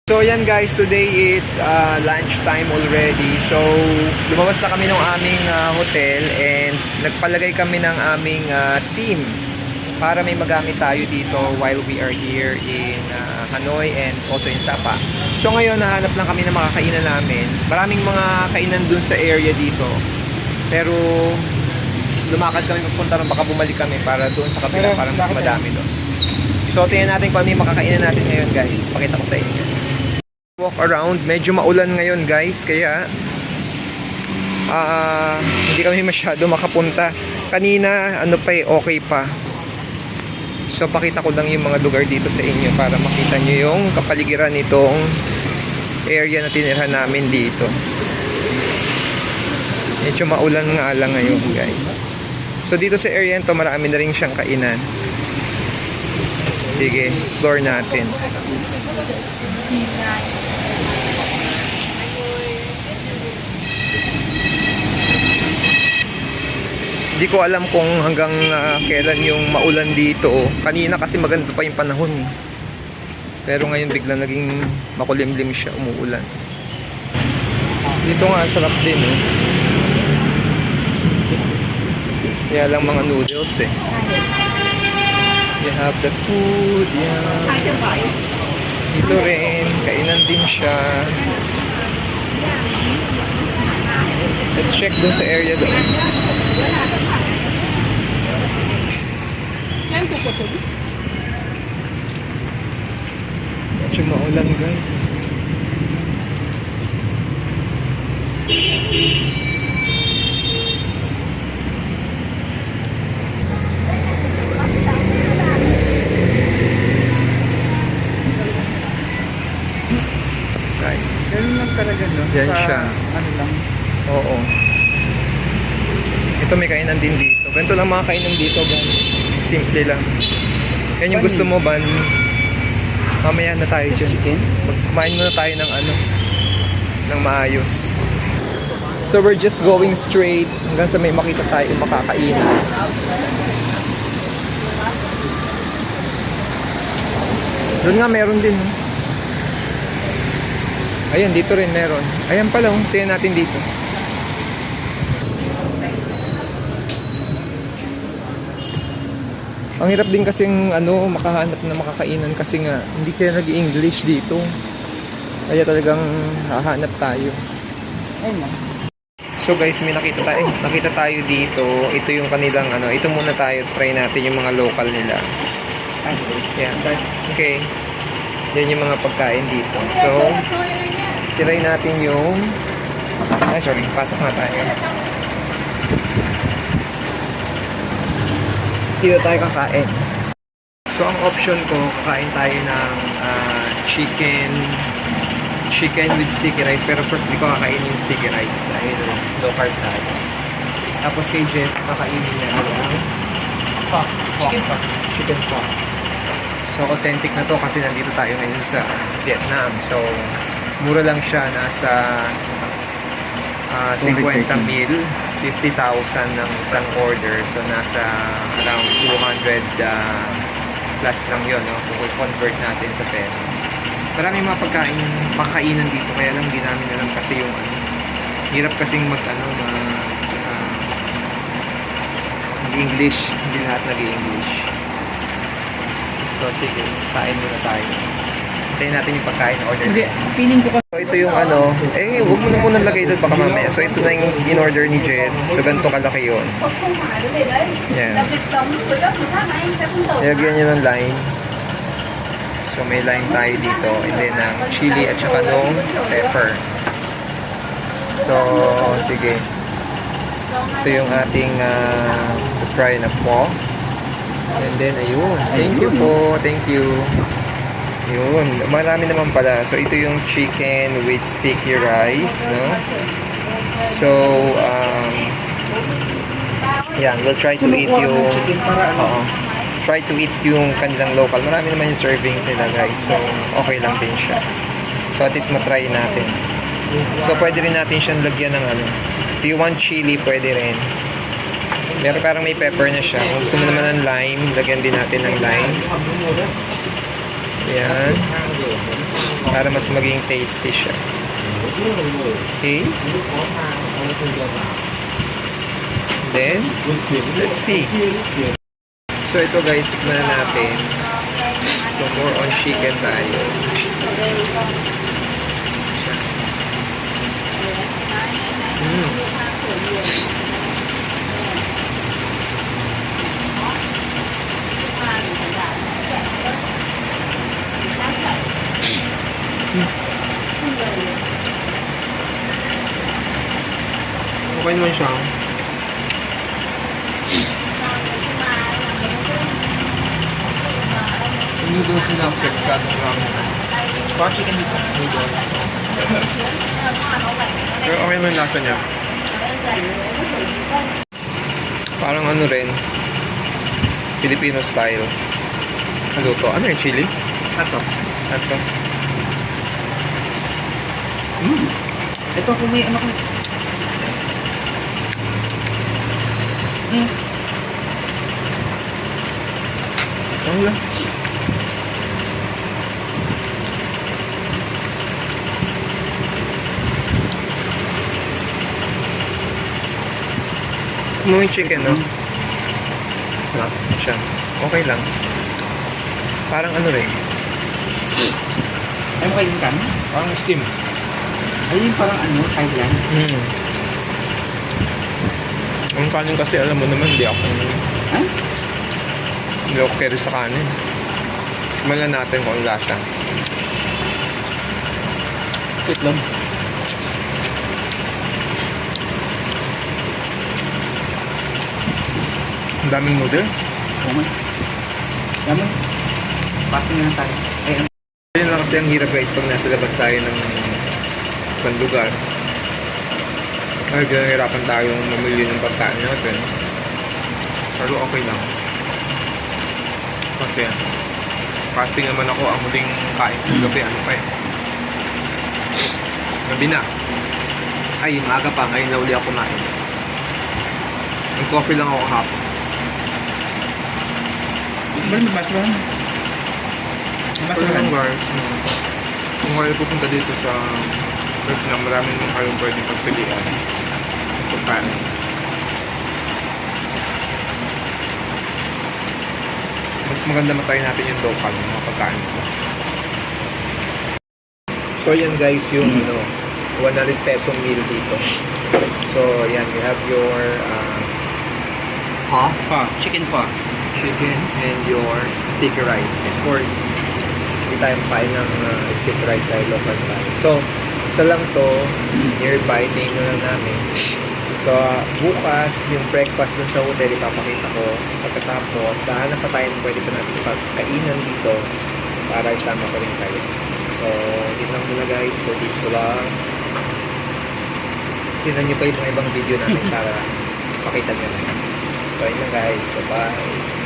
So yan guys, today is lunch time already. So lumabas na kami ng aming hotel and nagpalagay kami ng aming SIM para may magamit tayo dito while we are here in Hanoi and also in Sapa. So ngayon nahanap lang kami ng makakainan namin. Maraming mga kainan dun sa area dito. Pero lumakad kami papunta ron, baka bumalik kami para doon sa kabila para mas madami doon. So tingnan natin kung ano yung makakainan natin ngayon guys. Pakita ko sa inyo. Walk around, medyo maulan ngayon guys, kaya hindi kami masyado makapunta. Kanina ano pa okay pa. So pakita ko lang yung mga lugar dito sa inyo para makita nyo yung kapaligiran nitong area na tinirhan namin dito. Medyo maulan nga lang ngayon guys. So dito sa area nito marami na rin siyang kainan. Sige, explore natin. Hindi ko alam kung hanggang kailan yung maulan dito. Kanina kasi maganda pa yung panahon eh. Pero ngayon biglang naging makulimlim siya, umuulan. Dito nga sarap din eh. Kaya lang mga noodles eh. You have the food, yeah. Dito rin, kainan din siya. Let's check dun sa area doon. Medyo maulan guys. Guys, ganun lang talaga no? Yan sa, siya. Ano lang? Oo. Ito may kainan din dito. Ganito lang mga kainan dito guys. Simple lang. Yan yung gusto mo ba? Mamaya na tayo dyan. Chicken? Kumain muna tayo ng ano, ng maayos. So we're just going straight hanggang sa may makita tayo makakainan. Doon nga meron din. Ayan, dito rin meron. Ayan pala, tingnan natin dito. Ang hirap din kasing makahanap na makakainan kasi nga hindi sila nag-English dito. Kaya talagang hahanap tayo. Ayun na. So guys, may nakita tayo dito. Ito yung kanilang ito muna tayo, try natin yung mga local nila. Yeah. Okay. Yan yung mga pagkain dito. So, try natin yung pasok na tayo. Dito tayo kakain. So ang option ko, kakain tayo ng chicken with sticky rice. Pero first di ko kakainin yung sticky rice dahil low carb tayo. Tapos kay Jeff, kakainin niya chicken pork. So authentic na to kasi nandito tayo ngayon sa Vietnam. So mura lang siya, nasa 50 mil, 50,000 ng isang order. So nasa around 200 plus lang yun, no? Kung convert natin sa pesos. Maraming mga makakainan dito, kaya lang di namin alam kasi yung hirap kasing English, hindi lahat nag-English. So sige, kain muna tayo. Hintayin natin yung pagkain order. Hindi, feeling ko kasi. So ito yung huwag mo na muna lagay doon baka mamaya. So ito na yung in-order ni Jed. So ganito kalaki yun. Yan. Lagyan nyo ng lime. So may lime tayo dito. And then ng chili at saka nung pepper. So sige. Ito yung ating fry na pork. And then ayun. Thank you po. Thank you. Yun, marami naman pala. So ito yung chicken with sticky rice, no? So yan, we'll try to eat yung try to eat yung kanilang local. Marami naman yung servings nila guys. So okay lang din siya. So at least matry natin. So pwede rin natin siyang lagyan ng if you want chili, pwede rin. Pero parang may pepper na siya. Kung gusto mo naman ng lime, lagyan din natin ng lime. Yan. Para mas maging tasty siya. Okay? Then, let's see. So ito guys, tikman na natin. So more on chicken tayo. Okay naman siya. Yung noodles nila kasi masyadong marami. Parang chicken dito. Noodles. Pero okay naman yung lasa niya. Parang ano rin. Filipino style. Ano to? Ano yung chili? Hot sauce. Hot sauce. Ito kung may ano ko. Ano lang? Mo yung chicken, no? Sarap. Siya. Okay lang. Parang ano rin. Ay mo kayo kan? Parang steam. Ayun parang ano, Thailand. Ang kanin kasi alam mo naman, hindi Ha? ako carry sa kanin. Malan natin kung ang lasa. Wait lang. Ang daming noodles. Yaman. Yaman. Passing na lang tayo. Ay, ano? Yun lang kasi ang hirap guys pag nasa labas tayo ng ibang lugar. Medyo nahirapan tayong mamili ng pagkain natin. Pero okay lang. Kasi fasting naman ako, ang huling kain ng gabi, ano pa eh. Gabi na. Ay, maaga pa, ngayon na uli ako kumain. Nag-coffee lang ako kahapon. Ba may basurahan? May Pero basurahan? lang guys, kung kayo pupunta dito sa Vietnam, maraming mga kayong pwedeng pagpilian ng pagkain. Mas maganda matry natin yung local, yung mga pagkain nila. So yan guys, yung 100 pesong meal dito. So yan, you have your Pho. Chicken pho. chicken and your sticky rice. Of course, hindi tayo makain ng sticky rice dahil local tayo. So, isa lang to, nearby, tingin lang namin. So, bukas, yung breakfast dun sa hotel, ipapakita ko. Pagkatapos, hanap pa tayo pwede pa natin pagkainan dito para isama ko rin kayo. So, yun lang muna guys for this vlog. Tingnan nyo pa yung mga ibang video natin para pakita nyo. So, yun lang guys. Bye-bye.